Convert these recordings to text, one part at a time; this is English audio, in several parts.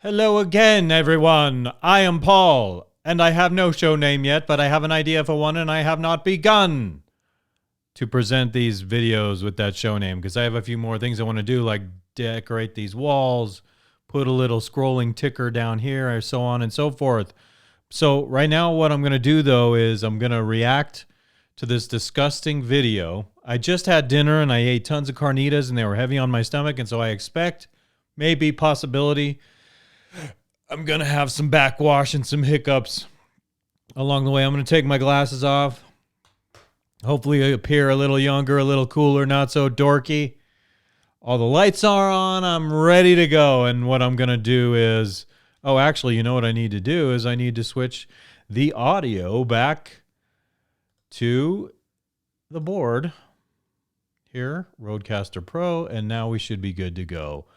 Hello again, everyone. I am Paul, and I have no show name yet, but I have an idea for one, and I have not begun to present these videos with that show name, because I have a few more things I want to do, like decorate these walls, put a little scrolling ticker down here, and so on and so forth. So right now what I'm going to do, though, is I'm going to react to this disgusting video. I just had dinner, and I ate tons of carnitas, and they were heavy on my stomach, and so I expect, maybe, possibility, I'm going to have some backwash and some hiccups along the way. I'm going to take my glasses off. Hopefully I appear a little younger, a little cooler, not so dorky. All the lights are on. I'm ready to go. And what I'm going to do is... Oh, actually, you know what I need to do is I need to switch the audio back to the board. Here, Rodecaster Pro. And now we should be good to go.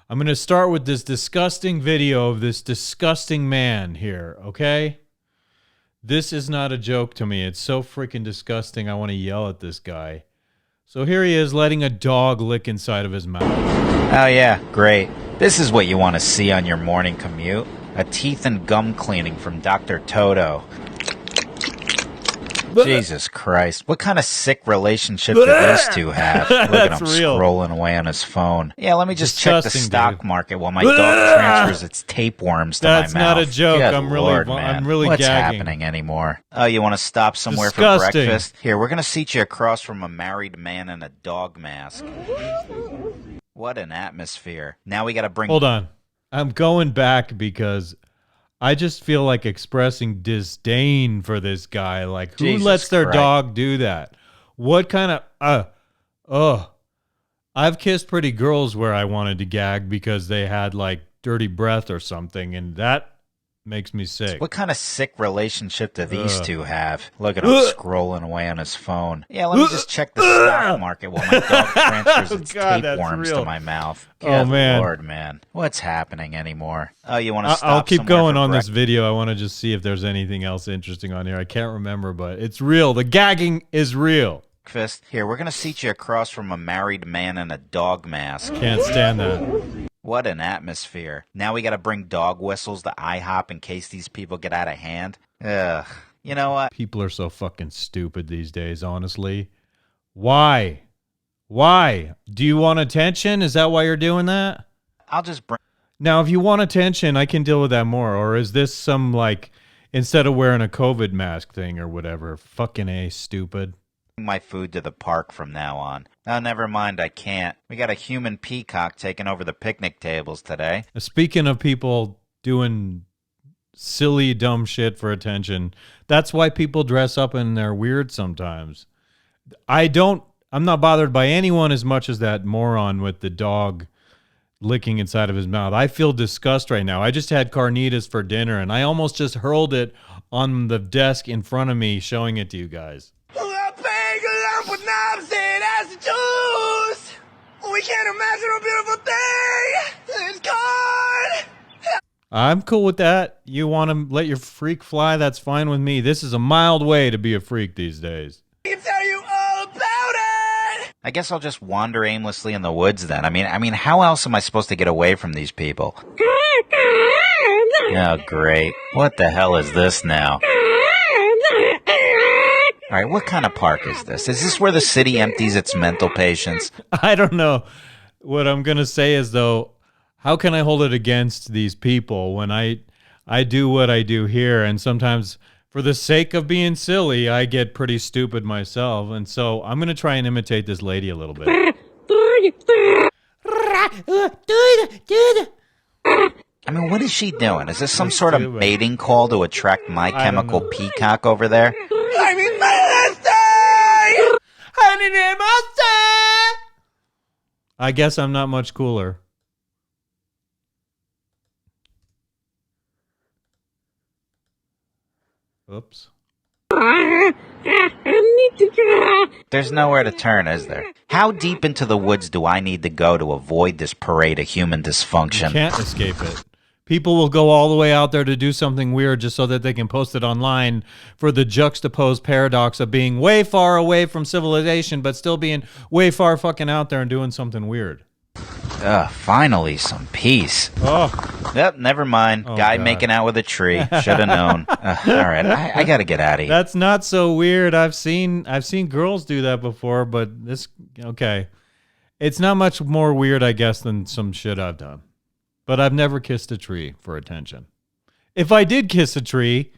I'm going to start with this disgusting video of this disgusting man here, okay? This is not a joke to me. It's so freaking disgusting. I want to yell at this guy. So here he is letting a dog lick inside of his mouth. Oh yeah, great. This is what you want to see on your morning commute. A teeth and gum cleaning from Dr. Toto. Jesus Christ. What kind of sick relationship do these two have? Look at him scrolling away on his phone. Yeah, let me just check the stock market while my dog transfers its tapeworms to my mouth. That's not a joke. Good I'm Lord, really What's gagging. happening anymore? Oh, you want to stop somewhere for breakfast? Here, we're going to seat you across from a married man in a dog mask. What an atmosphere. Now we got to bring... Hold on. I'm going back because... I just feel like expressing disdain for this guy. Like, who lets their dog do that? What kind of... I've kissed pretty girls where I wanted to gag because they had, like, dirty breath or something, and that makes me sick. What kind of sick relationship do these two have? Look at him scrolling away on his phone. Yeah, let me just check the stock market while my dog transfers its tapeworms to my mouth. Good Lord, man. What's happening anymore? Oh, you want to stop I'll keep going on this video. I want to just see if there's anything else interesting on here. I can't remember, but it's real. The gagging is real. Here, we're going to seat you across from a married man in a dog mask. Can't stand that. What an atmosphere. Now we got to bring dog whistles to IHOP in case these people get out of hand. Ugh. You know what? People are so fucking stupid these days, honestly. Why? Why? Do you want attention? Is that why you're doing that? I'll just bring... Now, if you want attention, I can deal with that more. Or is this some, like, instead of wearing a COVID mask thing or whatever? Fucking A, stupid. My food to the park from now on. Oh, never mind, I can't. We got a human peacock taking over the picnic tables today. Speaking of people doing silly, dumb shit for attention, that's why people dress up and they're weird sometimes. I'm not bothered by anyone as much as that moron with the dog licking inside of his mouth. I feel disgust right now. I just had carnitas for dinner, and I almost just hurled it on the desk in front of me, showing it to you guys. We can't imagine a beautiful thing. It's gone. I'm cool with that. You want to let your freak fly? That's fine with me. This is a mild way to be a freak these days. I can tell you all about it. I guess I'll just wander aimlessly in the woods then. I mean, how else am I supposed to get away from these people? Oh, great. What the hell is this now? All right, what kind of park is this? Is this where the city empties its mental patients? I don't know. What I'm going to say is, though, how can I hold it against these people when I do what I do here? And sometimes, for the sake of being silly, I get pretty stupid myself. And so I'm going to try and imitate this lady a little bit. I mean, what is she doing? Is this some sort of mating call to attract My Chemical Peacock over there? I mean, I guess I'm not much cooler. Oops. There's nowhere to turn, is there? How deep into the woods do I need to go to avoid this parade of human dysfunction? You can't escape it. People will go all the way out there to do something weird just so that they can post it online for the juxtaposed paradox of being way far away from civilization but still being way far fucking out there and doing something weird. Finally some peace. Yep, never mind. Guy God. making out with a tree. Should have known. All right, I gotta get out of here. That's not so weird. I've seen girls do that before, but this okay. It's not much more weird, I guess, than some shit I've done. But I've never kissed a tree for attention. If I did kiss a tree,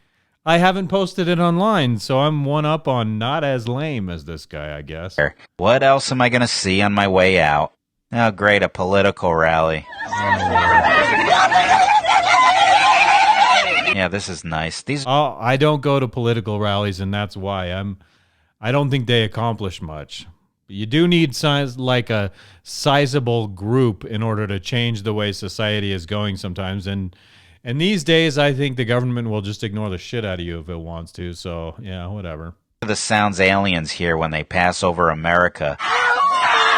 I haven't posted it online, so I'm one up on not as lame as this guy, I guess. What else am I going to see on my way out? Oh, great, a political rally. Yeah, this is nice. I don't go to political rallies, and that's why. I don't think they accomplish much. You do need like a sizable group in order to change the way society is going sometimes, and these days, I think the government will just ignore the shit out of you if it wants to. So, yeah, whatever. The sounds aliens hear when they pass over America.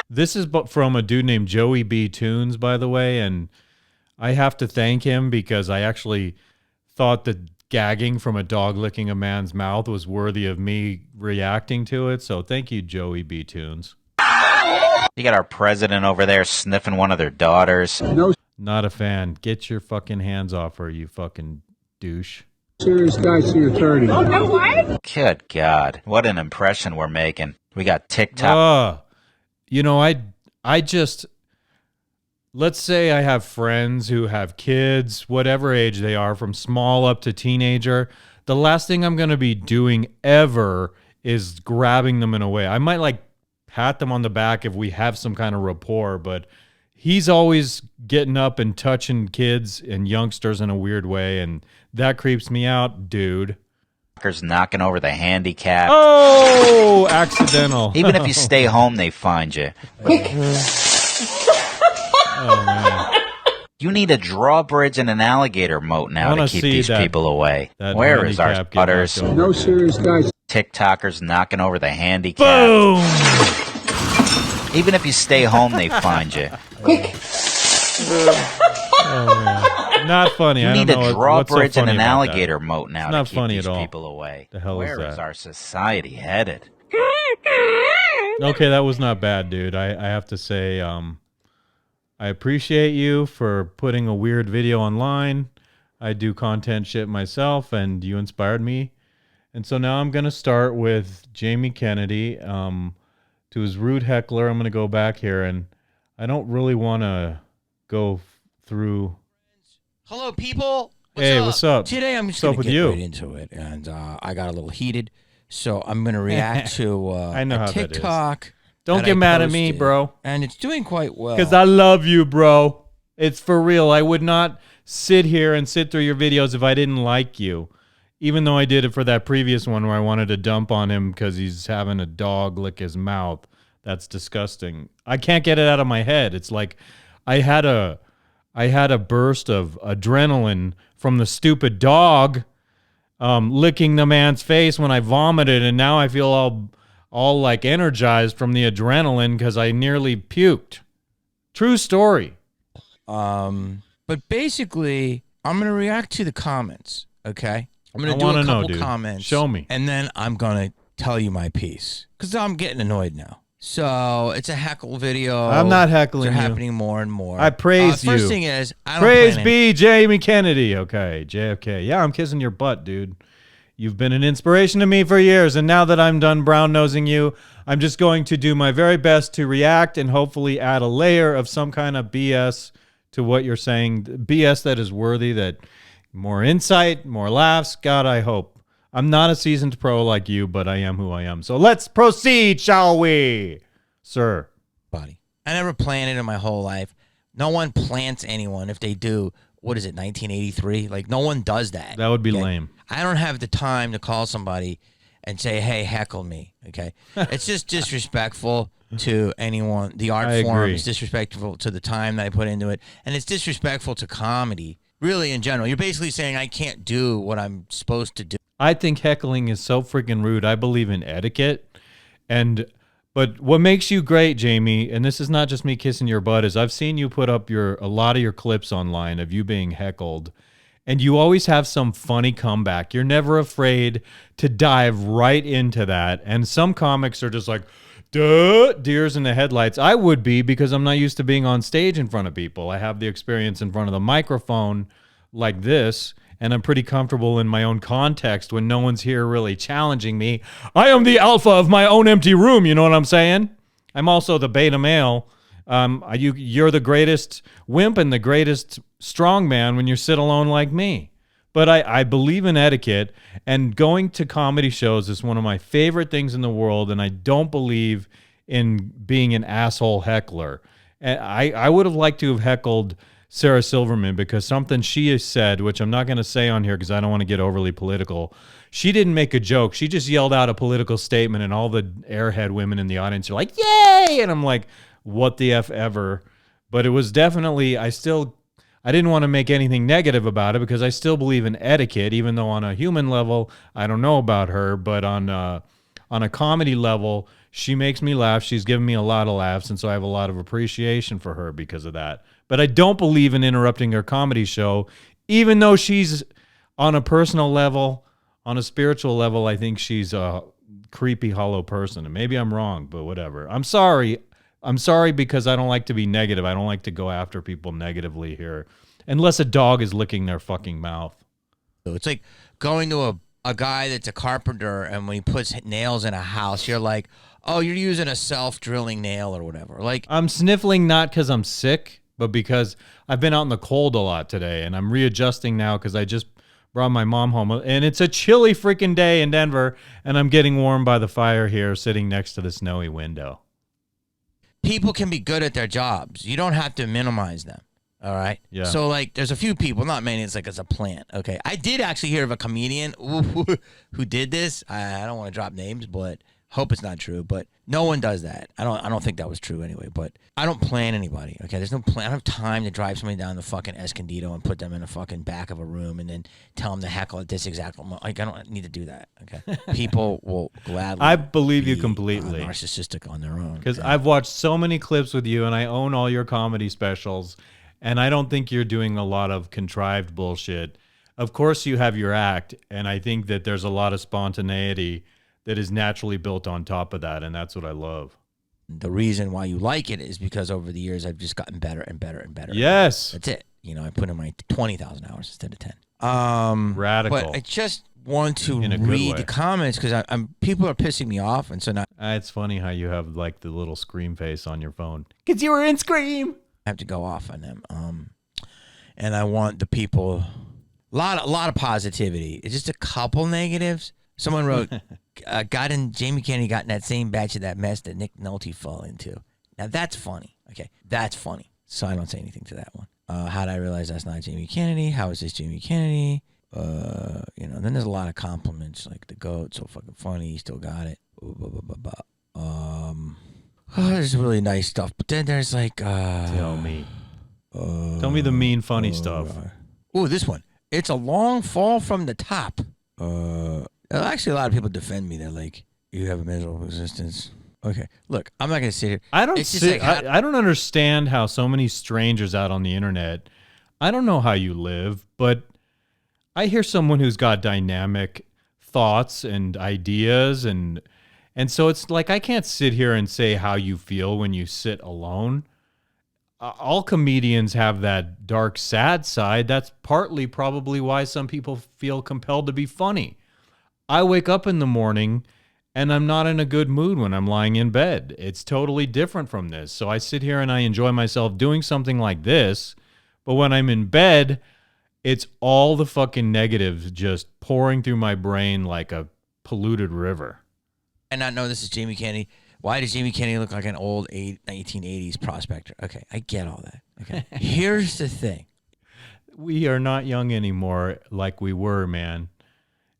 This is from a dude named Joey B. Toonz, by the way, and I have to thank him because I actually thought that gagging from a dog licking a man's mouth was worthy of me reacting to it. So, thank you, Joey B. Toonz. You got our president over there sniffing one of their daughters. No. Not a fan. Get your fucking hands off her, you fucking douche. Serious guy, see your 30. What? Good God. What an impression we're making. We got TikTok. You know, I just, let's say I have friends who have kids, whatever age they are, from small up to teenager. The last thing I'm going to be doing ever is grabbing them in a way. I might like pat them on the back if we have some kind of rapport, but he's always getting up and touching kids and youngsters in a weird way, and that creeps me out, dude. Knocking over the handicap. Oh, accidental. Even if you stay home, they find you. Oh, man. You need a drawbridge and an alligator moat now to keep these people away. Where is our butters? No serious guys. TikTokers knocking over the handicap. Boom! Even if you stay home, they find you. Quick. Oh, man. Not funny. You I need don't know a drawbridge so and an about alligator that. moat now It's to not keep funny these at all. people away. The hell is Where is that? our society headed? Okay, that was not bad, dude. I have to say, I appreciate you for putting a weird video online. I do content shit myself, and you inspired me. And so now I'm going to start with Jamie Kennedy. To his rude heckler, I'm going to go back here, and I don't really want to go through. Hello, people. What's up? Today I'm just going to get right into it, and I got a little heated, so I'm going to react to I know a how that is. TikTok. Don't get mad at me, bro. And it's doing quite well. Because I love you, bro. It's for real. I would not sit here and sit through your videos if I didn't like you. Even though I did it for that previous one where I wanted to dump on him because he's having a dog lick his mouth. That's disgusting. I can't get it out of my head. It's like I had a burst of adrenaline from the stupid dog licking the man's face when I vomited, and now I feel all like energized from the adrenaline because I nearly puked. True story. But basically, I'm going to react to the comments, okay? I'm going to do a couple comments. Show me. And then I'm going to tell you my piece because I'm getting annoyed now. So it's a heckle video. I'm not heckling They're you. happening more and more. I praise you. First thing is, I don't praise plan be Jamie Kennedy. Okay, JFK. Yeah, I'm kissing your butt, dude. You've been an inspiration to me for years, and now that I'm done brown-nosing you, I'm just going to do my very best to react and hopefully add a layer of some kind of BS to what you're saying. BS that is worthy, that more insight, more laughs. God, I hope. I'm not a seasoned pro like you, but I am who I am. So let's proceed, shall we, sir? Buddy, I never planned it in my whole life. No one plants anyone. If they do, what is it, 1983? Like, no one does that. That would be lame. I don't have the time to call somebody and say, hey, heckle me, okay? It's just disrespectful to anyone. The art form is disrespectful to the time that I put into it, and it's disrespectful to comedy, really, in general. You're basically saying I can't do what I'm supposed to do. I think heckling is so freaking rude. I believe in etiquette. But what makes you great, Jamie, and this is not just me kissing your butt, is I've seen you put up a lot of your clips online of you being heckled, and you always have some funny comeback. You're never afraid to dive right into that. And some comics are just like, duh, deers in the headlights. I would be, because I'm not used to being on stage in front of people. I have the experience in front of the microphone like this, and I'm pretty comfortable in my own context when no one's here really challenging me. I am the alpha of my own empty room, you know what I'm saying? I'm also the beta male. You're the greatest wimp and the greatest strongman when you sit alone like me. But I believe in etiquette, and going to comedy shows is one of my favorite things in the world, and I don't believe in being an asshole heckler. And I would have liked to have heckled Sarah Silverman, because something she has said, which I'm not going to say on here because I don't want to get overly political, she didn't make a joke. She just yelled out a political statement, and all the airhead women in the audience are like, yay! And I'm like, what the F ever? But it was definitely, I didn't want to make anything negative about it, because I still believe in etiquette, even though on a human level, I don't know about her, but on a comedy level, she makes me laugh. She's given me a lot of laughs, and so I have a lot of appreciation for her because of that. But I don't believe in interrupting her comedy show, even though she's on a personal level, on a spiritual level, I think she's a creepy, hollow person. And maybe I'm wrong, but whatever. I'm sorry. I'm sorry, because I don't like to be negative. I don't like to go after people negatively here, unless a dog is licking their fucking mouth. It's like going to a guy that's a carpenter, and when he puts nails in a house, you're like, oh, you're using a self-drilling nail or whatever. Like, I'm sniffling not because I'm sick, but because I've been out in the cold a lot today, and I'm readjusting now because I just brought my mom home, and it's a chilly freaking day in Denver, and I'm getting warm by the fire here, sitting next to the snowy window. People can be good at their jobs. You don't have to minimize them. All right. Yeah. So, like, there's a few people, not many. It's like it's a plant. Okay. I did actually hear of a comedian who did this. I don't want to drop names, but hope it's not true. But no one does that. I don't think that was true anyway. But I don't plan anybody. Okay. There's no plan. I don't have time to drive somebody down the fucking Escondido and put them in the fucking back of a room and then tell them to heckle at this exact moment. Like, I don't need to do that. Okay. People will gladly. I believe you completely. Narcissistic on their own. Because I've watched so many clips with you, and I own all your comedy specials. And I don't think you're doing a lot of contrived bullshit. Of course, you have your act, and I think that there's a lot of spontaneity that is naturally built on top of that, and that's what I love. The reason why you like it is because over the years, I've just gotten better and better and better. Yes. That's it. You know, I put in my 20,000 hours instead of 10. Radical. But I just want to read the comments because people are pissing me off, and so now it's funny how you have like the little Scream face on your phone because you were in Scream. I have to go off on them. And I want the people a lot of positivity. It's just a couple negatives. Someone wrote, Jamie Kennedy got in that same batch of that mess that Nick Nolte fell into. Now that's funny. Okay, that's funny. So I don't say anything to that one. How did I realize that's not Jamie Kennedy? How is this Jamie Kennedy? Then there's a lot of compliments like the GOAT, so fucking funny, he still got it. There's really nice stuff, but then there's like tell me the mean funny stuff. This one. It's a long fall from the top. Actually, a lot of people defend me. They're like, you have a miserable existence. Okay, look, I'm not gonna sit here. I don't understand how so many strangers out on the internet. I don't know how you live, but I hear someone who's got dynamic thoughts and ideas, and so it's like I can't sit here and say how you feel when you sit alone. All comedians have that dark, sad side. That's partly probably why some people feel compelled to be funny. I wake up in the morning and I'm not in a good mood when I'm lying in bed. It's totally different from this. So I sit here and I enjoy myself doing something like this. But when I'm in bed, it's all the fucking negatives just pouring through my brain like a polluted river. And I know this is Jamie Kennedy. Why does Jamie Kennedy look like an old 1980s prospector? Okay, I get all that. Okay, here's the thing. We are not young anymore like we were, man.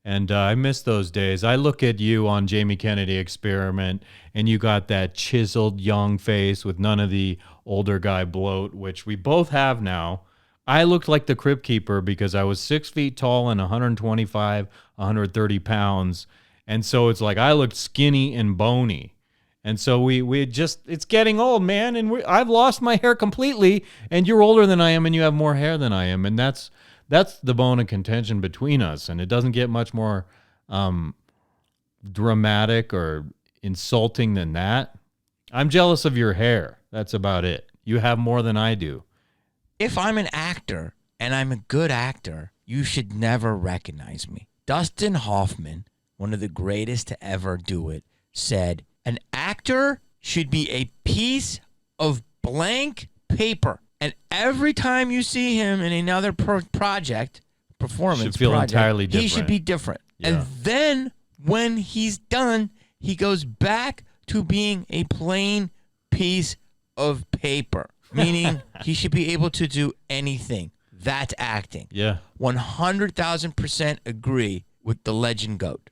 And I miss those days. I look at you on Jamie Kennedy Experiment, and you got that chiseled young face with none of the older guy bloat, which we both have now. I looked like the Crypt Keeper because I was 6 feet tall and 125, 130 pounds. And so it's like I looked skinny and bony. And so we just, it's getting old, man. And I've lost my hair completely. And you're older than I am and you have more hair than I am. And that's the bone of contention between us. And it doesn't get much more dramatic or insulting than that. I'm jealous of your hair. That's about it. You have more than I do. If I'm an actor and I'm a good actor, you should never recognize me. Dustin Hoffman, one of the greatest to ever do it, said, an actor should be a piece of blank paper. And every time you see him in another performance should feel project, entirely different. he should be different. Yeah. And then when he's done, he goes back to being a plain piece of paper, meaning he should be able to do anything. That's acting. Yeah. 100,000% agree with the legend GOAT.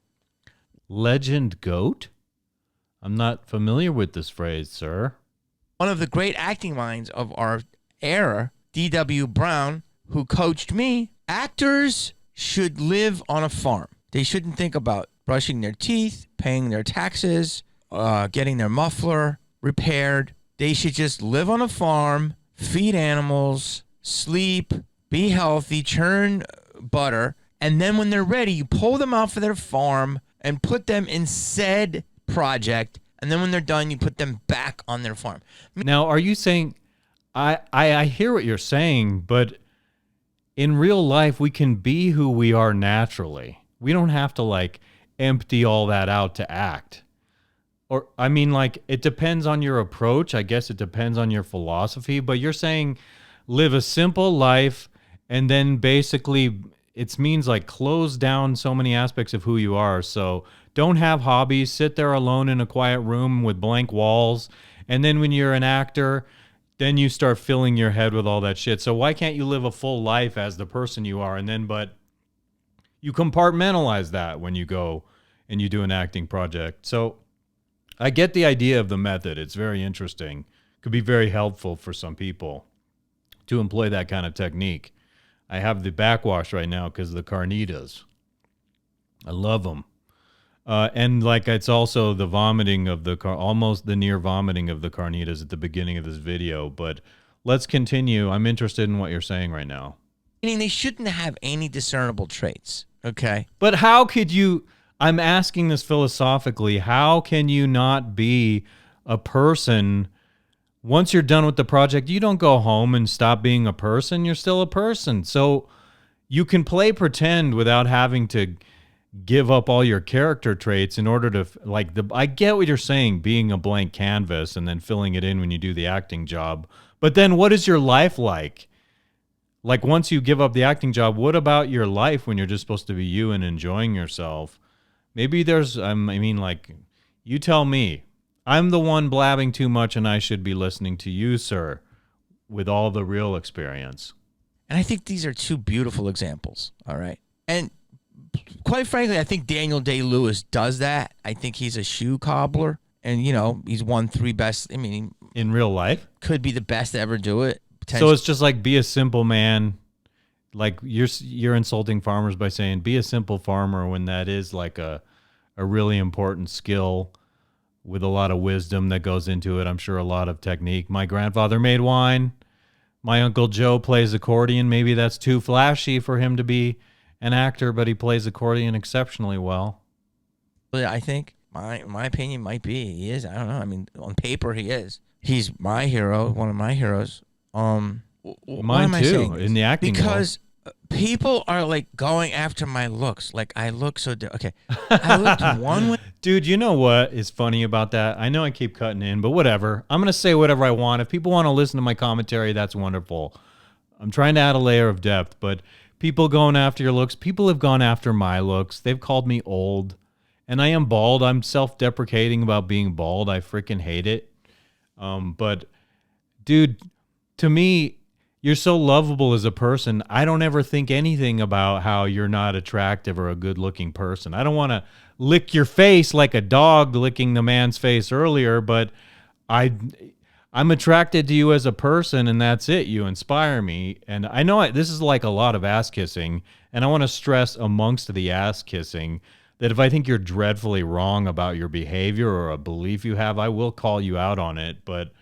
Legend GOAT? I'm not familiar with this phrase, sir. One of the great acting minds of our era, D.W. Brown, who coached me, actors should live on a farm. They shouldn't think about brushing their teeth, paying their taxes, getting their muffler repaired. They should just live on a farm, feed animals, sleep, be healthy, churn butter, and then when they're ready, you pull them out for their farm and put them in said project, and then when they're done, you put them back on their farm. Now, are you saying, I hear what you're saying, but in real life, we can be who we are naturally. We don't have to, like, empty all that out to act. Or, I mean, like, it depends on your approach. I guess it depends on your philosophy, but you're saying live a simple life, and then basically it means, like, close down so many aspects of who you are. So don't have hobbies, sit there alone in a quiet room with blank walls, and then when you're an actor, then you start filling your head with all that shit. So why can't you live a full life as the person you are, and then but you compartmentalize that when you go and you do an acting project? So I get the idea of the method. It's very interesting. Could be very helpful for some people to employ that kind of technique. I have the backwash right now because of the carnitas. I love them. And like it's also the vomiting of the almost the near vomiting of the carnitas at the beginning of this video. But let's continue. I'm interested in what you're saying right now. Meaning they shouldn't have any discernible traits. Okay. But how could you? I'm asking this philosophically. How can you not be a person? Once you're done with the project, you don't go home and stop being a person. You're still a person. So you can play pretend without having to give up all your character traits in order to, like, I get what you're saying, being a blank canvas and then filling it in when you do the acting job. But then what is your life like? Like, once you give up the acting job, what about your life when you're just supposed to be you and enjoying yourself? Maybe there's, I mean, like, you tell me. I'm the one blabbing too much, and I should be listening to you, sir, with all the real experience. And I think these are two beautiful examples, all right? And quite frankly, I think Daniel Day-Lewis does that. I think he's a shoe cobbler, and, you know, he's won 3 best. I mean, in real life? Could be the best to ever do it. So it's just like, be a simple man. Like, you're insulting farmers by saying be a simple farmer when that is like a really important skill with a lot of wisdom that goes into it. I'm sure a lot of technique. My grandfather made wine. My Uncle Joe plays accordion. Maybe that's too flashy for him to be an actor, but he plays accordion exceptionally well. I think my opinion might be he is. I don't know. I mean, on paper he is. He's my hero, one of my heroes. Mine too, in the acting because people are like going after my looks. Like, I look so okay. I looked one way. Dude, you know what is funny about that? I know I keep cutting in, but whatever. I'm going to say whatever I want. If people want to listen to my commentary, that's wonderful. I'm trying to add a layer of depth, but people going after your looks, people have gone after my looks. They've called me old, and I am bald. I'm self-deprecating about being bald. I freaking hate it. But, dude, to me, you're so lovable as a person. I don't ever think anything about how you're not attractive or a good-looking person. I don't want to lick your face like a dog licking the man's face earlier, but I'm attracted to you as a person, and that's it. You inspire me. And I know this is like a lot of ass-kissing, and I want to stress amongst the ass-kissing that if I think you're dreadfully wrong about your behavior or a belief you have, I will call you out on it. But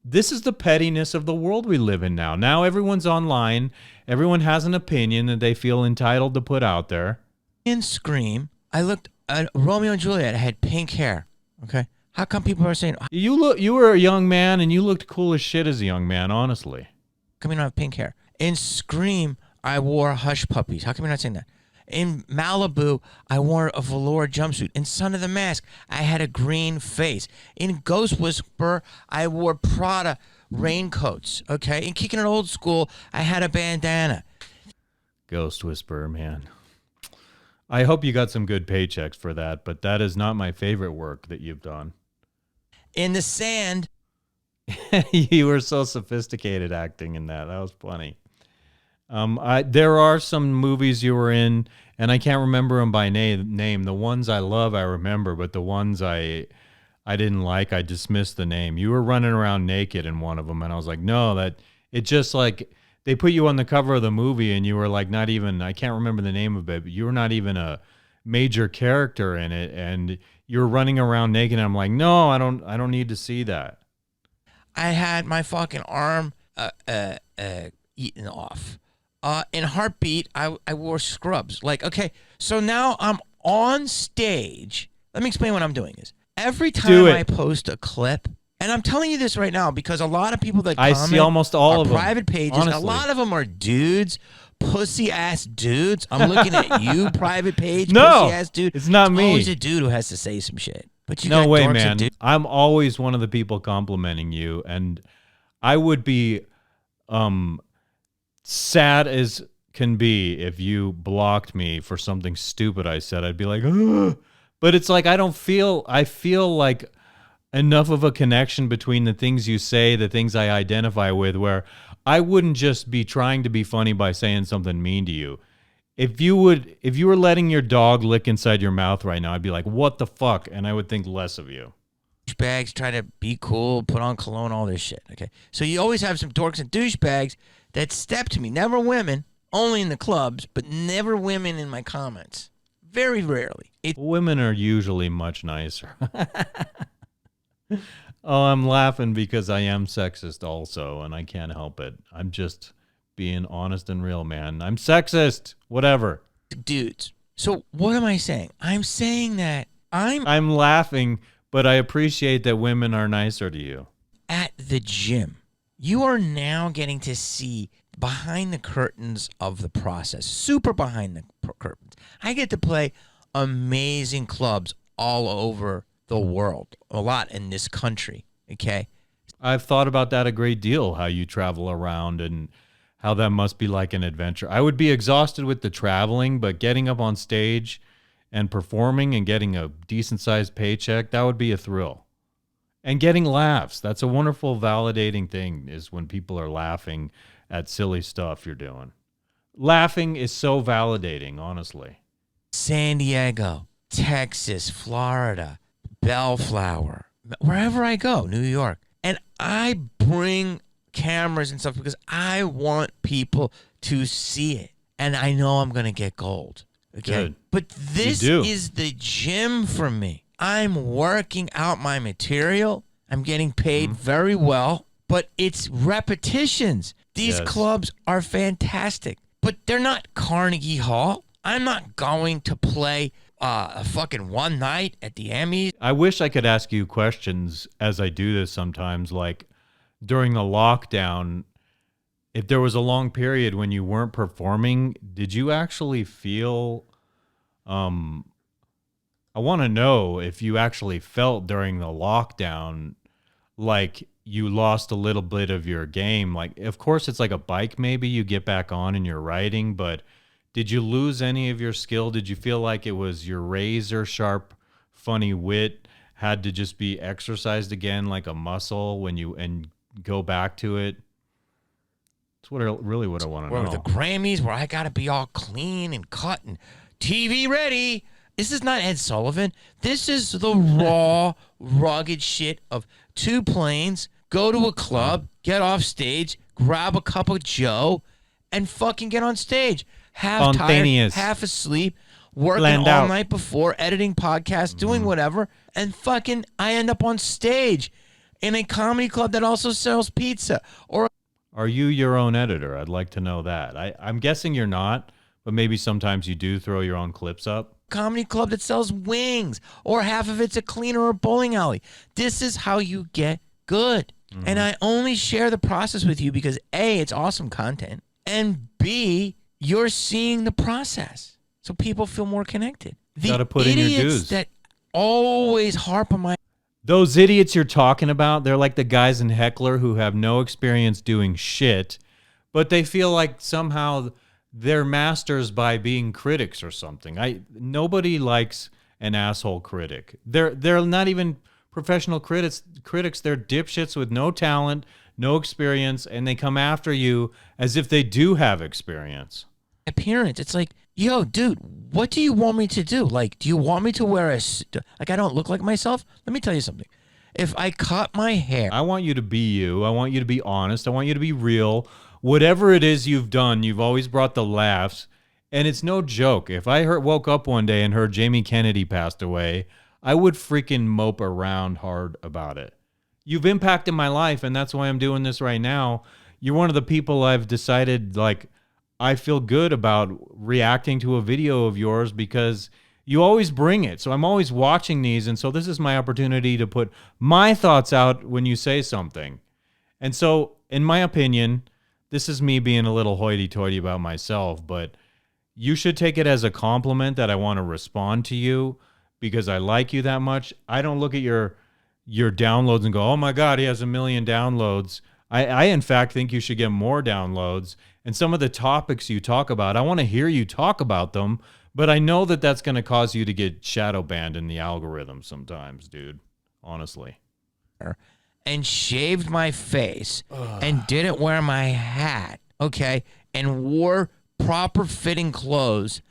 this is the pettiness of the world we live in now. Now everyone's online. Everyone has an opinion that they feel entitled to put out there. In Scream, I looked at Romeo and Juliet. I had pink hair. Okay, How come people are saying You were a young man and you looked cool as shit as a young man, honestly. how come you don't have pink hair? In Scream, I wore Hush Puppies. How come you're not saying that? In Malibu, I wore a velour jumpsuit. In Son of the Mask, I had a green face. In Ghost Whisperer, I wore Prada raincoats. Okay. In Kicking It Old School, I had a bandana. Ghost Whisperer, man. I hope you got some good paychecks for that, but that is not my favorite work that you've done. In The Sand, You were so sophisticated acting in that. That was funny. There are some movies you were in, and I can't remember them by name. The ones I love, I remember, but the ones I didn't like, I dismissed the name. You were running around naked in one of them, and I was like, no, it just like they put you on the cover of the movie, and you were like not even, I can't remember the name of it, but you were not even a major character in it, and you were running around naked, and I'm like, no, I don't need to see that. I had my fucking arm eaten off. In Heartbeat, I wore scrubs. Like, okay, so now I'm on stage. Let me explain what I'm doing is. Every time I post a clip, and I'm telling you this right now because a lot of people that comment I see almost all of them. Private pages, honestly. A lot of them are dudes, pussy-ass dudes. I'm looking at you, private page, no, pussy-ass dude. It's not me. Always a dude who has to say some shit. But you no got way, dorks man. and I'm always one of the people complimenting you, and I would be sad as can be if you blocked me for something stupid I said. I'd be like, ugh. But it's like I feel like enough of a connection between the things you say, the things I identify with, where I wouldn't just be trying to be funny by saying something mean to you. If you were letting your dog lick inside your mouth right now, I'd be like, what the fuck? And I would think less of you. Douchebags try to be cool, put on cologne, all this shit. Okay, so you always have some dorks and douchebags that step to me. Never women, only in the clubs, but never women in my comments. Very rarely. Women are usually much nicer. Oh, I'm laughing because I am sexist also, and I can't help it. I'm just being honest and real, man. I'm sexist. Whatever. Dudes. So what am I saying? I'm saying that I'm laughing, but I appreciate that women are nicer to you. At the gym, you are now getting to see behind the curtains of the process. Super behind the curtains. I get to play amazing clubs all over the world. A lot in this country. Okay? I've thought about that a great deal, how you travel around and how that must be like an adventure. I would be exhausted with the traveling, but getting up on stage and performing and getting a decent-sized paycheck, that would be a thrill. And getting laughs. That's a wonderful, validating thing, is when people are laughing at silly stuff you're doing. Laughing is so validating, honestly. San Diego, Texas, Florida, Bellflower, wherever I go, New York. And I bring cameras and stuff because I want people to see it. And I know I'm going to get gold. Okay. Good. But this is the gym for me. I'm working out my material. I'm getting paid very well, but it's repetitions. These clubs are fantastic, but they're not Carnegie Hall. I'm not going to play a fucking one night at the Emmys. I wish I could ask you questions as I do this sometimes, like during the lockdown, if there was a long period when you weren't performing, did you actually feel, I want to know if you actually felt during the lockdown like you lost a little bit of your game. Like, of course, it's like a bike, maybe you get back on and you're riding, but did you lose any of your skill? Did you feel like it was your razor sharp, funny wit had to just be exercised again like a muscle when you and go back to it? That's really what I want to know. The Grammys, where I got to be all clean and cut and TV ready. This is not Ed Sullivan. This is the raw, rugged shit of 2 planes, go to a club, get off stage, grab a cup of Joe, and fucking get on stage. Half tired, half asleep, working all night before, editing podcasts, doing whatever, and fucking I end up on stage in a comedy club that also sells pizza. Or are you your own editor? I'd like to know that. I'm guessing you're not, but maybe sometimes you do throw your own clips up. comedy club that sells wings, or half of it's a cleaner or bowling alley. This is how you get good. Mm-hmm. And I only share the process with you because A, it's awesome content, and B, you're seeing the process. So people feel more connected. Gotta put in your dues. Idiots that always harp on my... Those idiots you're talking about, they're like the guys in Heckler who have no experience doing shit, but they feel like somehow they're masters by being critics or something. Nobody likes an asshole critic. They're not even professional critics. They're dipshits with no talent, no experience, and they come after you as if they do have experience. Appearance. It's like, yo, dude, what do you want me to do? Like, do you want me to wear like, I don't look like myself? Let me tell you something. If I cut my hair... I want you to be you. I want you to be honest. I want you to be real. Whatever it is you've done, you've always brought the laughs. And it's no joke. If I woke up one day and heard Jamie Kennedy passed away, I would freaking mope around hard about it. You've impacted my life, and that's why I'm doing this right now. You're one of the people I've decided, like, I feel good about reacting to a video of yours because you always bring it. So I'm always watching these, and so this is my opportunity to put my thoughts out when you say something. And so, in my opinion, this is me being a little hoity-toity about myself, but you should take it as a compliment that I want to respond to you because I like you that much. I don't look at your downloads and go, oh my God, he has 1 million downloads. I in fact think you should get more downloads. And some of the topics you talk about, I want to hear you talk about them, but I know that that's going to cause you to get shadow banned in the algorithm sometimes, dude. Honestly. And shaved my face and didn't wear my hat, okay, and wore proper fitting clothes,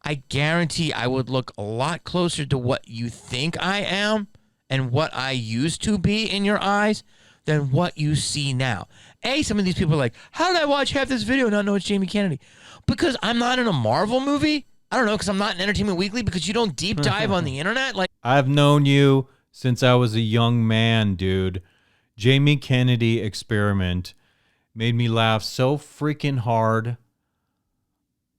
I guarantee I would look a lot closer to what you think I am and what I used to be in your eyes than what you see now. Some of these people are like, how did I watch half this video and not know it's Jamie Kennedy? Because I'm not in a Marvel movie? I don't know, because I'm not in Entertainment Weekly, because you don't deep dive on the internet? Like, I've known you since I was a young man, dude. Jamie Kennedy experiment made me laugh so freaking hard.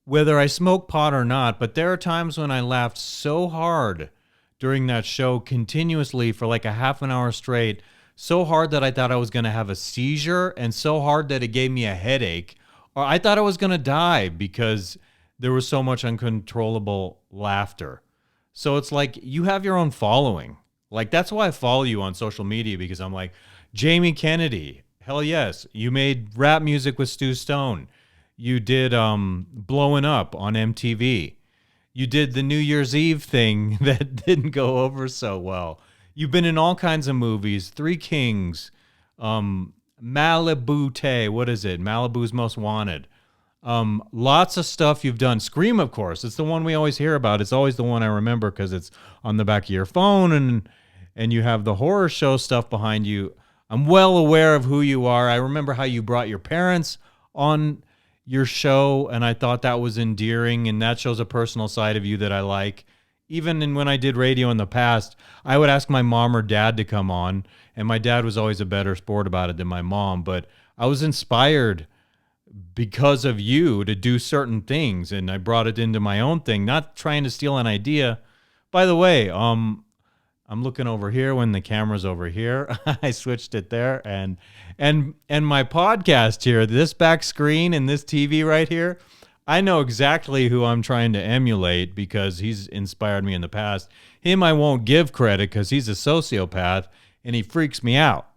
Whether I smoke pot or not, but there are times when I laughed so hard during that show continuously for like a half an hour straight, so hard that I thought I was going to have a seizure and so hard that it gave me a headache, or I thought I was going to die because there was so much uncontrollable laughter. So it's like you have your own following. Like that's why I follow you on social media, because I'm like, Jamie Kennedy, hell yes. You made rap music with Stu Stone. You did Blowing Up on MTV. You did the New Year's Eve thing that didn't go over so well. You've been in all kinds of movies. Three Kings, Malibu, what is it? Malibu's Most Wanted. Lots of stuff you've done. Scream, of course. It's the one we always hear about. It's always the one I remember because it's on the back of your phone and you have the horror show stuff behind you. I'm well aware of who you are. I remember how you brought your parents on your show, and I thought that was endearing, and that shows a personal side of you that I like. Even when I did radio in the past, I would ask my mom or dad to come on, and my dad was always a better sport about it than my mom, but I was inspired because of you to do certain things, and I brought it into my own thing, not trying to steal an idea. By the way, I'm looking over here when the camera's over here. I switched it there, and my podcast here, this back screen and this TV right here, I know exactly who I'm trying to emulate because he's inspired me in the past. Him I won't give credit because he's a sociopath and he freaks me out.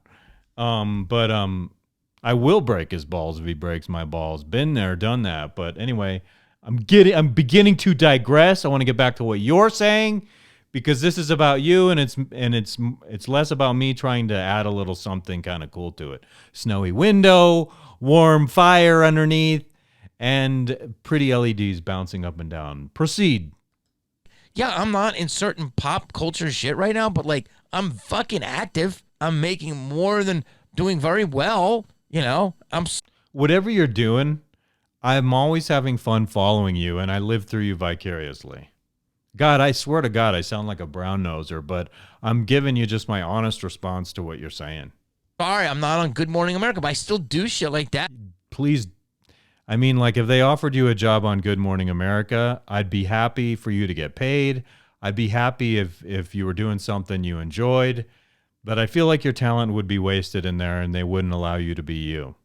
But I will break his balls if he breaks my balls. Been there, done that. But anyway, I'm beginning to digress. I want to get back to what you're saying, because this is about you, and it's less about me trying to add a little something kind of cool to it. Snowy window, warm fire underneath, and pretty LEDs bouncing up and down. Proceed. Yeah, I'm not in certain pop culture shit right now, but like I'm fucking active. I'm making more than doing very well. You know, whatever you're doing, I'm always having fun following you, and I live through you vicariously. God, I swear to God, I sound like a brown noser, but I'm giving you just my honest response to what you're saying. Sorry, I'm not on Good Morning America, but I still do shit like that. Please, I mean, like, if they offered you a job on Good Morning America, I'd be happy for you to get paid. I'd be happy if you were doing something you enjoyed. But I feel like your talent would be wasted in there and they wouldn't allow you to be you.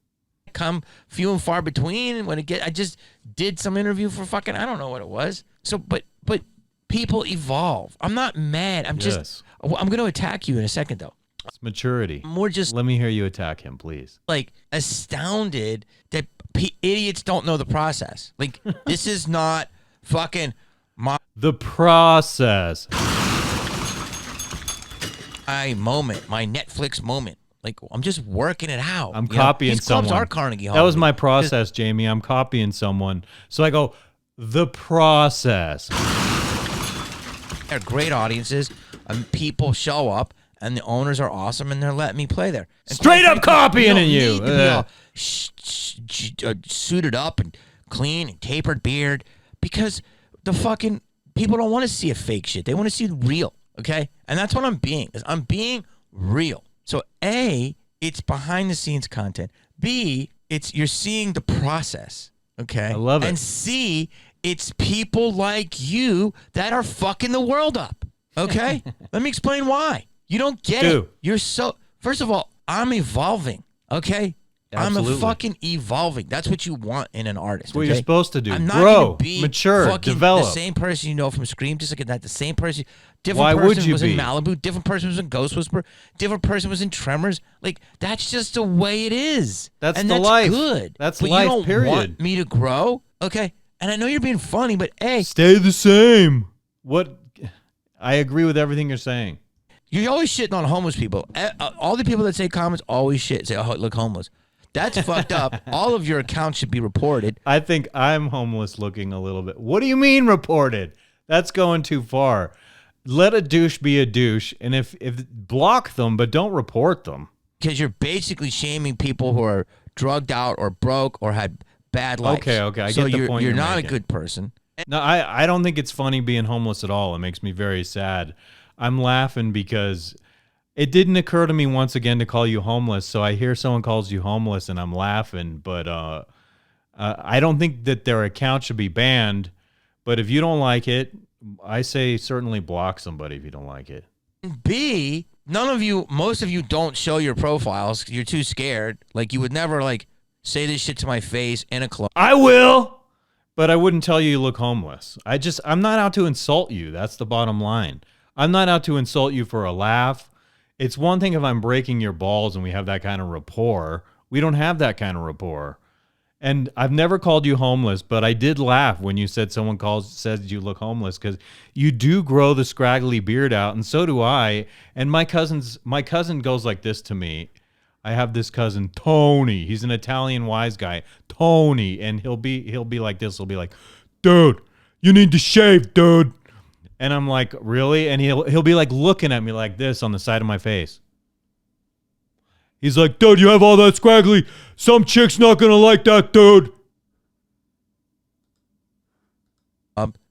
Come few and far between I just did some interview for fucking, I don't know what it was. So, but people evolve. I'm not mad. I'm going to attack you in a second though. It's maturity. More just let me hear you attack him, please. Like astounded that idiots don't know the process. Like this is not fucking the process. My moment, my Netflix moment. Like I'm just working it out. I'm copying someone. These clubs are Carnegie Hall. That was my process, Jamie. I'm copying someone. So I go, the process. They're great audiences. People show up. And the owners are awesome, and they're letting me play there. And straight up copying in you. Need to be all suited up and clean and tapered beard because the fucking people don't want to see a fake shit. They want to see real, okay? And that's what I'm being. I'm being real. So A, it's behind the scenes content. B, you're seeing the process, okay? I love it. And C, it's people like you that are fucking the world up, okay? Let me explain why. You don't get it. You're so... First of all, I'm evolving, okay? Absolutely. I'm fucking evolving. That's what you want in an artist. That's what okay? you're supposed to do. I'm not grow, be mature, fucking develop. The same person you know from Scream, just like that. The same person. Different Why person would you was be? in Malibu. Different person was in Ghost Whisperer. Different person was in Tremors. Like that's just the way it is. That's and the that's life. Good. That's but life. You don't period. Want me to grow, okay? And I know you're being funny, but hey, stay the same. What? I agree with everything you're saying. You're always shitting on homeless people. All the people that say comments always shit. Say, oh, look homeless. That's fucked up. All of your accounts should be reported. I think I'm homeless looking a little bit. What do you mean reported? That's going too far. Let a douche be a douche, and if block them, but don't report them. Because you're basically shaming people who are drugged out or broke or had bad lives. Okay, I get the point you're you're not making. a good person. No, I don't think it's funny being homeless at all. It makes me very sad. I'm laughing because it didn't occur to me once again to call you homeless. So I hear someone calls you homeless and I'm laughing, but I don't think that their account should be banned. But if you don't like it, I say certainly block somebody if you don't like it. B, most of you don't show your profiles. You're too scared. Like you would never like say this shit to my face in a club. I will, but I wouldn't tell you look homeless. I'm not out to insult you. That's the bottom line. I'm not out to insult you for a laugh. It's one thing if I'm breaking your balls and we have that kind of rapport. We don't have that kind of rapport. And I've never called you homeless, but I did laugh when you said says you look homeless because you do grow the scraggly beard out, and so do I. And my cousin goes like this to me. I have this cousin, Tony. He's an Italian wise guy, Tony, and he'll be like this. He'll be like, dude, you need to shave, dude. And I'm like, really? And he'll be like looking at me like this on the side of my face. He's like, dude, you have all that scraggly. Some chick's not going to like that, dude.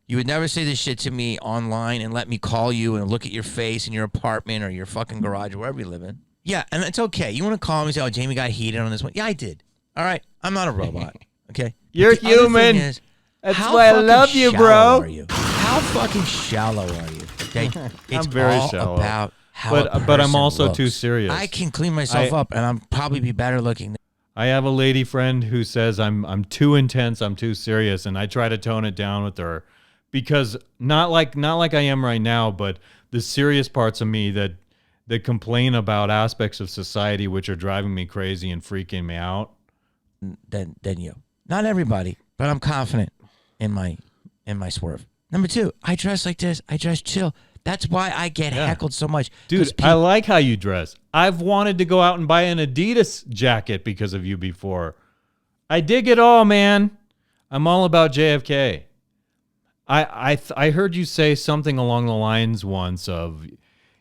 You would never say this shit to me online and let me call you and look at your face in your apartment or your fucking garage or wherever you live in. Yeah, and it's okay. You want to call me and say, oh, Jamie got heated on this one. Yeah, I did. All right. I'm not a robot. Okay? You're human. That's why I love you, bro. Are you? How fucking shallow are you? Okay? It's I'm very all shallow. About how but I'm also looks. too serious. I can clean myself up, and I'm probably be better looking. I have a lady friend who says I'm too intense, I'm too serious, and I try to tone it down with her because not like I am right now, but the serious parts of me that complain about aspects of society which are driving me crazy and freaking me out. Than you. Not everybody, but I'm confident in my swerve. Number two, I dress like this. I dress chill. That's why I get heckled so much. Dude, I like how you dress. I've wanted to go out and buy an Adidas jacket because of you before. I dig it all, man. I'm all about JFK. I heard you say something along the lines once of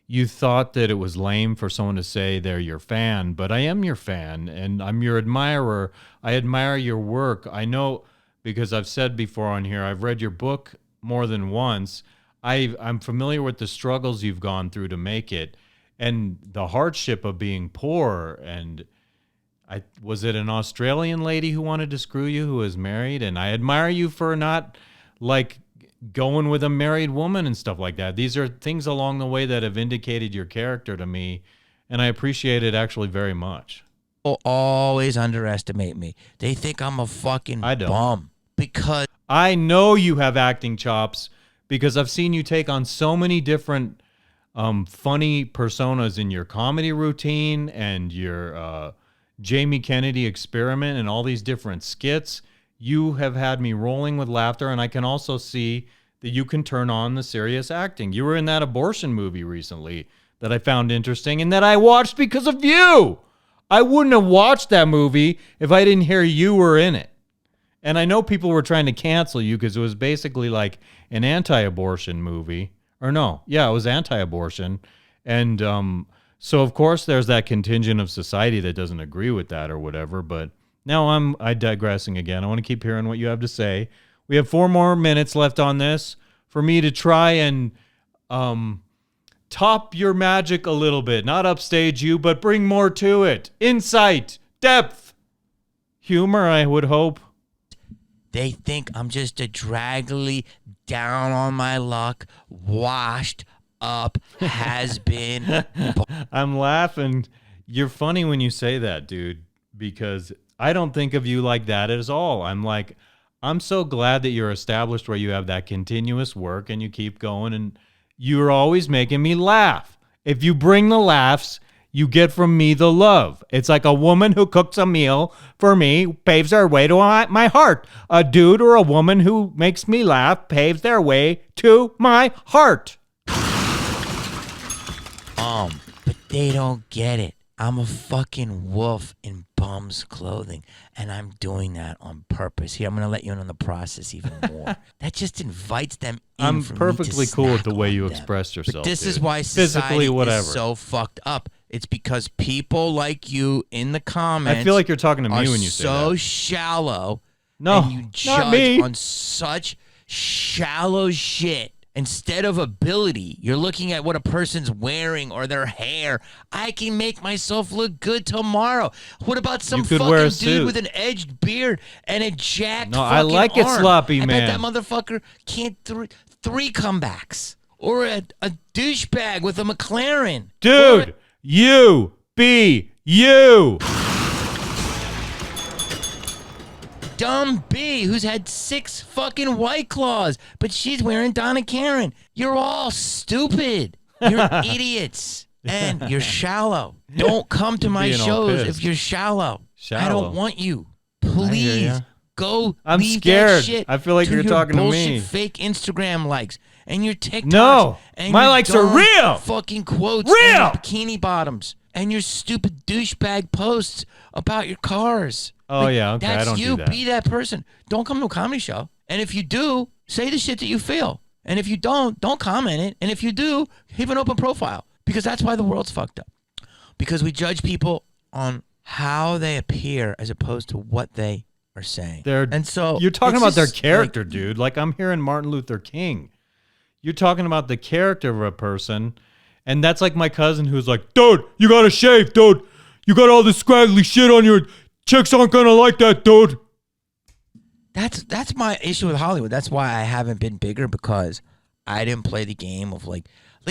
you thought that it was lame for someone to say they're your fan, but I am your fan and I'm your admirer. I admire your work. I know because I've said before on here, I've read your book more than once. I'm familiar with the struggles you've gone through to make it and the hardship of being poor. And Was it an Australian lady who wanted to screw you who was married? And I admire you for not like going with a married woman and stuff like that. These are things along the way that have indicated your character to me, and I appreciate it actually very much. People always underestimate me. They think I'm a fucking bum because I know you have acting chops because I've seen you take on so many different funny personas in your comedy routine and your Jamie Kennedy experiment and all these different skits. You have had me rolling with laughter, and I can also see that you can turn on the serious acting. You were in that abortion movie recently that I found interesting and that I watched because of you. I wouldn't have watched that movie if I didn't hear you were in it. And I know people were trying to cancel you because it was basically like an anti-abortion movie. Or no, yeah, it was anti-abortion. And so, of course, there's that contingent of society that doesn't agree with that or whatever. But now I'm digressing again. I want to keep hearing what you have to say. We have 4 more minutes left on this for me to try and top your magic a little bit. Not upstage you, but bring more to it. Insight, depth, humor, I would hope. they think I'm just a draggly, down on my luck, washed up has-been. I'm laughing. You're funny when you say that, dude, because I don't think of you like that at all. I'm so glad that you're established where you have that continuous work and you keep going, and you're always making me laugh. If you bring the laughs, you get from me the love. It's like a woman who cooks a meal for me paves their way to my heart. A dude or a woman who makes me laugh paves their way to my heart. But they don't get it. I'm a fucking wolf in bum's clothing, and I'm doing that on purpose. Here, I'm going to let you in on the process even more. That just invites them in. I'm perfectly cool with the way you expressed yourself. But this is dude. why society whatever. is so fucked up. It's because people like you in the comments. I feel like you're talking to me when you say that. So shallow. No, and you not judge me. on such shallow shit. Instead of ability, you're looking at what a person's wearing or their hair. I can make myself look good tomorrow. What about some fucking dude with an edged beard and a jacked fucking I like arm? it sloppy, man. I bet that motherfucker can't three comebacks. Or a douchebag with a McLaren. Dude, you be you. Dumb B who's had 6 fucking White Claws, but she's wearing Donna Karen. You're all stupid. You're idiots. And you're shallow. Don't come to my shows if you're shallow. I don't want you. Please go. I'm leave scared. That shit I feel like you're talking to me. Bullshit fake Instagram likes and your TikToks. No, and my your likes are dumb real. Fucking quotes. Real. And your bikini bottoms and your stupid douchebag posts about your cars. Oh, yeah, okay, That's I don't you. do that. Be that person. Don't come to a comedy show. And if you do, say the shit that you feel. And if you don't comment it. And if you do, have an open profile. Because that's why the world's fucked up. Because we judge people on how they appear as opposed to what they are saying. And so you're talking about their character, dude. Like I'm hearing Martin Luther King. You're talking about the character of a person. And that's like my cousin who's like, dude, you got to shave, dude. You got all this scraggly shit on your... Chicks aren't gonna like that, dude. That's my issue with Hollywood. That's why I haven't been bigger, because I didn't play the game of like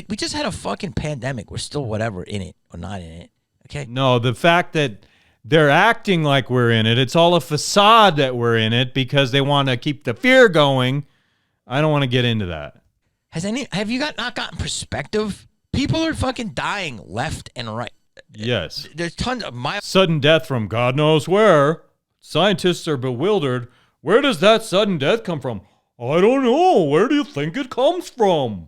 we just had a fucking pandemic. We're still whatever in it or not in it. Okay. No, the fact that they're acting like we're in it, it's all a facade that we're in it because they want to keep the fear going. I don't want to get into that. Have you not gotten perspective? People are fucking dying left and right. Yes. There's tons of sudden death from God knows where. Scientists are bewildered. Where does that sudden death come from? I don't know. Where do you think it comes from?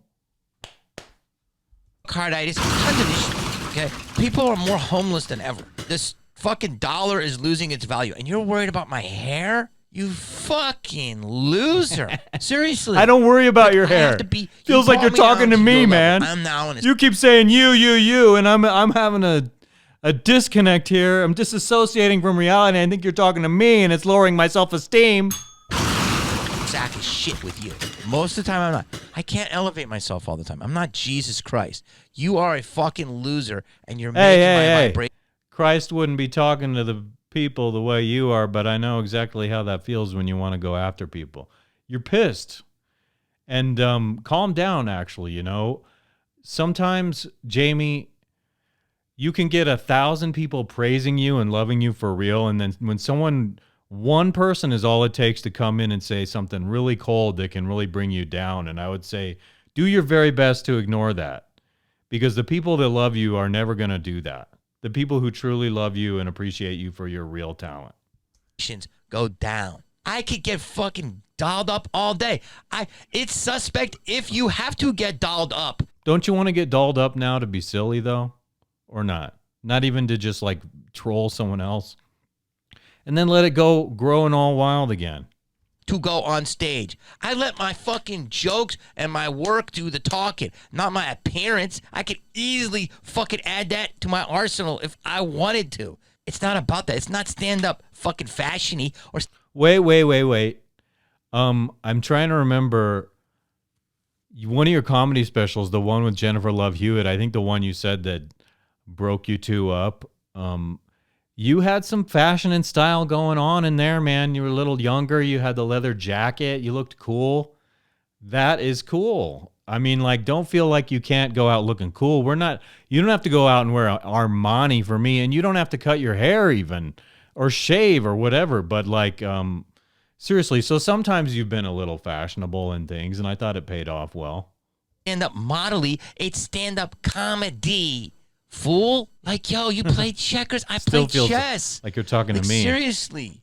Carditis, tons of issues. Okay. People are more homeless than ever. This fucking dollar is losing its value. And you're worried about my hair? You fucking loser. Seriously. I don't worry about your hair. Feels like you're talking to me, man. I'm now you keep saying you, and I'm having a disconnect here. I'm disassociating from reality. I think you're talking to me, and it's lowering my self-esteem. Sack of shit with you. Most of the time, I'm not. I can't elevate myself all the time. I'm not Jesus Christ. You are a fucking loser, and you're making my vibration. Christ wouldn't be talking to the people the way you are, but I know exactly how that feels when you want to go after people. You're pissed. And calm down, actually, you know. Sometimes, Jamie, you can get 1,000 people praising you and loving you for real, and then when one person is all it takes to come in and say something really cold that can really bring you down, and I would say do your very best to ignore that, because the people that love you are never going to do that. The people who truly love you and appreciate you for your real talent. Go down. I could get fucking dolled up all day. It's suspect if you have to get dolled up. Don't you want to get dolled up now to be silly, though? Or not? Not even to just, like, troll someone else? And then let it go growing all wild again. To go on stage. I let my fucking jokes and my work do the talking, not my appearance. I could easily fucking add that to my arsenal if I wanted to. It's not about that. It's not stand-up fucking fashion-y or... Wait. I'm trying to remember one of your comedy specials, the one with Jennifer Love Hewitt. I think the one you said that broke you two up. You had some fashion and style going on in there, man. You were a little younger. You had the leather jacket. You looked cool. That is cool. I mean, like, don't feel like you can't go out looking cool. You don't have to go out and wear Armani for me, and you don't have to cut your hair even or shave or whatever. But like, seriously, so sometimes you've been a little fashionable and things, and I thought it paid off well. Stand-up modelly. It's stand-up comedy. Fool. Like, yo, you played checkers. I played chess. Like you're talking to me. Seriously.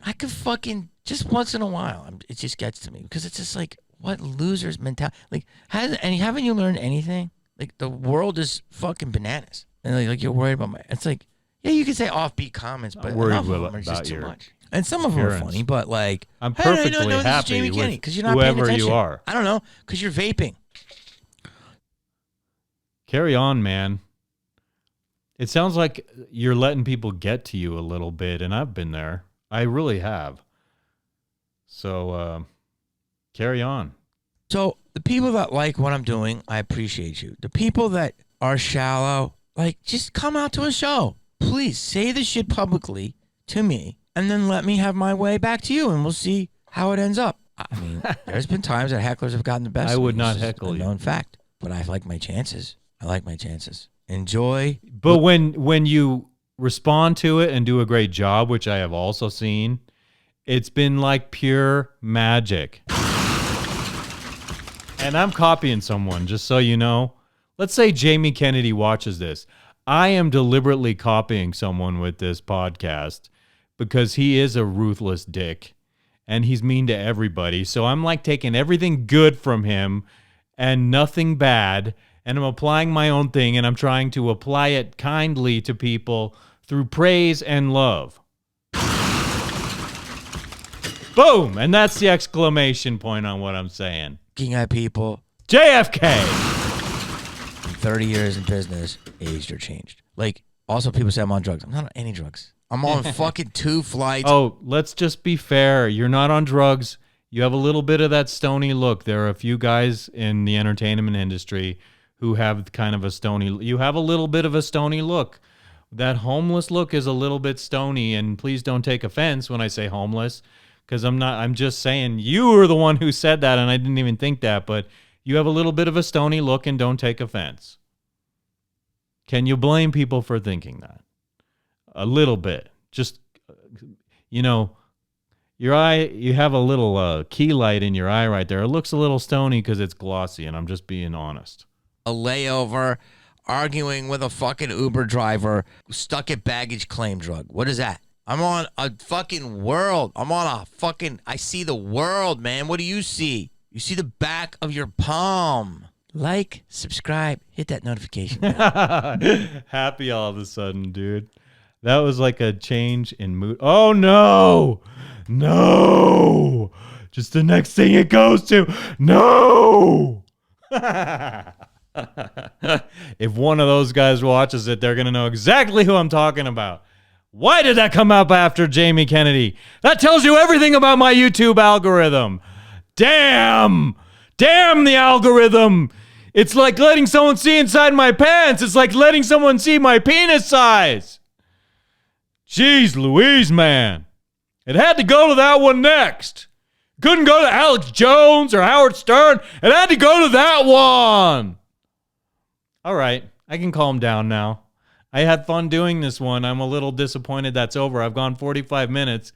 I could fucking, just once in a while, it just gets to me. Because it's just like, what losers mentality. Like, haven't you learned anything? Like, the world is fucking bananas. And like you're worried about it's like, yeah, you can say offbeat comments, but enough of them are just too much. And some of them are funny, but like, I'm perfectly happy with because you're not whoever paying attention. You are. I don't know, because you're vaping. Carry on, man. It sounds like you're letting people get to you a little bit, and I've been there. I really have. So, carry on. So, the people that like what I'm doing, I appreciate you. The people that are shallow, like, just come out to a show. Please, say the shit publicly to me, and then let me have my way back to you, and we'll see how it ends up. I mean, there's been times that hecklers have gotten the best. I would not heckle you. Known fact. But I like my chances. Enjoy. But when you respond to it and do a great job, which I have also seen, it's been like pure magic. And I'm copying someone, just so you know. Let's say Jamie Kennedy watches this. I am deliberately copying someone with this podcast because he is a ruthless dick and he's mean to everybody. So I'm like taking everything good from him and nothing bad, and I'm applying my own thing, and I'm trying to apply it kindly to people through praise and love. Boom! And that's the exclamation point on what I'm saying. Looking at people. JFK! 30 years in business, aged or changed. Like, also people say I'm on drugs. I'm not on any drugs. I'm on fucking 2 flights. Oh, let's just be fair. You're not on drugs. You have a little bit of that stony look. There are a few guys in the entertainment industry who have kind of a stony. You have a little bit of a stony look. That homeless look is a little bit stony, and please don't take offense when I say homeless, because I'm just saying you were the one who said that, and I didn't even think that, but you have a little bit of a stony look, and don't take offense. Can you blame people for thinking that? A little bit. Just, you know, your eye, you have a little key light in your eye right there. It looks a little stony because it's glossy, and I'm just being honest. A layover, arguing with a fucking Uber driver stuck at baggage claim drug. What is that? I'm on a fucking world. I see the world, man. What do you see? You see the back of your palm. Like, subscribe, hit that notification bell. Happy all of a sudden, dude. That was like a change in mood. Oh, no. No. Just the next thing it goes to. No. If one of those guys watches it, they're going to know exactly who I'm talking about. Why did that come up after Jamie Kennedy? That tells you everything about my YouTube algorithm. Damn the algorithm. It's like letting someone see inside my pants. It's like letting someone see my penis size. Jeez Louise, man. It had to go to that one next. Couldn't go to Alex Jones or Howard Stern. It had to go to that one. All right, I can calm down now. I had fun doing this one. I'm a little disappointed that's over. I've gone 45 minutes.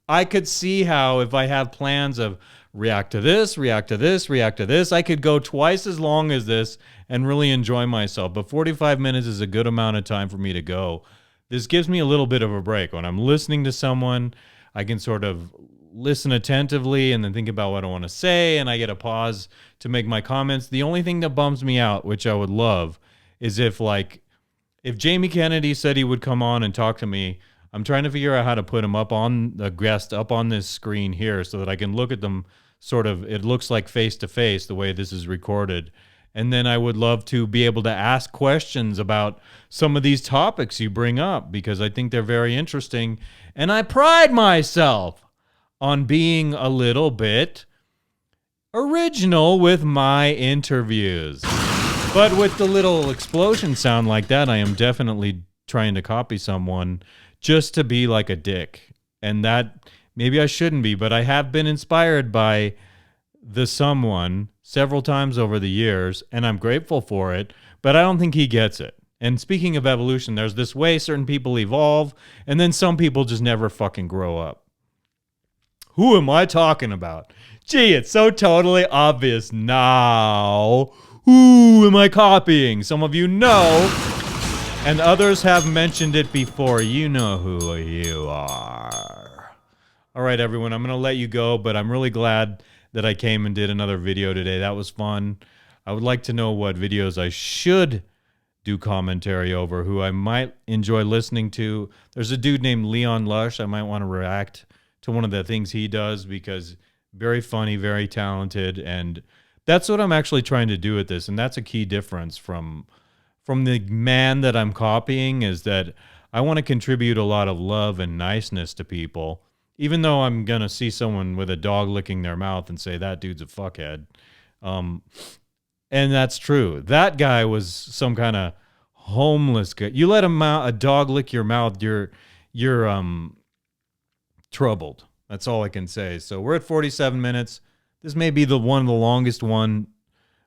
I could see how if I have plans of react to this, react to this, react to this, I could go twice as long as this and really enjoy myself. But 45 minutes is a good amount of time for me to go. This gives me a little bit of a break. When I'm listening to someone, I can sort of listen attentively and then think about what I want to say, and I get a pause to make my comments. The only thing that bums me out, which I would love, is if Jamie Kennedy said he would come on and talk to me, I'm trying to figure out how to put him up on the guest up on this screen here so that I can look at them sort of, it looks like face to face the way this is recorded. And then I would love to be able to ask questions about some of these topics you bring up because I think they're very interesting. And I pride myself on being a little bit original with my interviews. But with the little explosion sound like that, I am definitely trying to copy someone just to be like a dick. And that, maybe I shouldn't be, but I have been inspired by the someone several times over the years, and I'm grateful for it, but I don't think he gets it. And speaking of evolution, there's this way certain people evolve, and then some people just never fucking grow up. Who am I talking about? Gee, it's so totally obvious now. Who am I copying? Some of you know, and others have mentioned it before. You know who you are. All right, everyone, I'm going to let you go, but I'm really glad that I came and did another video today. That was fun. I would like to know what videos I should do commentary over, who I might enjoy listening to. There's a dude named Leon Lush. I might want to react to one of the things he does because very funny, very talented, and that's what I'm actually trying to do with this, and that's a key difference from the man that I'm copying is that I want to contribute a lot of love and niceness to people, even though I'm going to see someone with a dog licking their mouth and say, that dude's a fuckhead. And that's true. That guy was some kind of homeless guy. You let a dog lick your mouth, you're troubled. That's all I can say. So we're at 47 minutes. This may be one of the longest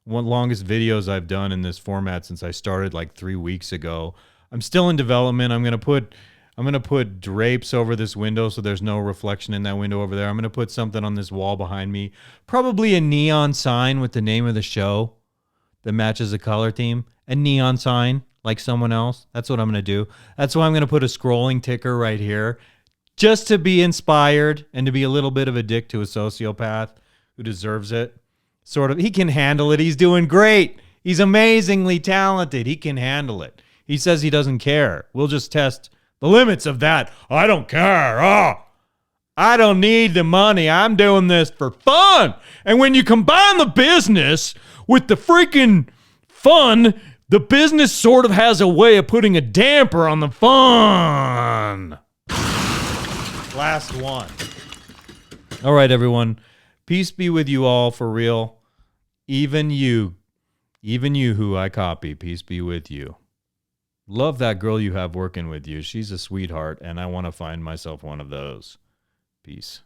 videos I've done in this format since I started like 3 weeks ago. I'm still in development. I'm gonna put drapes over this window so there's no reflection in that window over there. I'm gonna put something on this wall behind me. Probably a neon sign with the name of the show that matches the color theme. A neon sign like someone else. That's what I'm gonna do. That's why I'm gonna put a scrolling ticker right here, just to be inspired and to be a little bit of a dick to a sociopath who deserves it. Sort of. He can handle it. He's doing great. He's amazingly talented. He can handle it. He says he doesn't care. We'll just test the limits of that. I don't care. I don't need the money. I'm doing this for fun. And when you combine the business with the freaking fun, the business sort of has a way of putting a damper on the fun. Last one. All right, everyone. Peace be with you all for real. Even you who I copy, peace be with you. Love that girl you have working with you. She's a sweetheart, and I want to find myself one of those. Peace.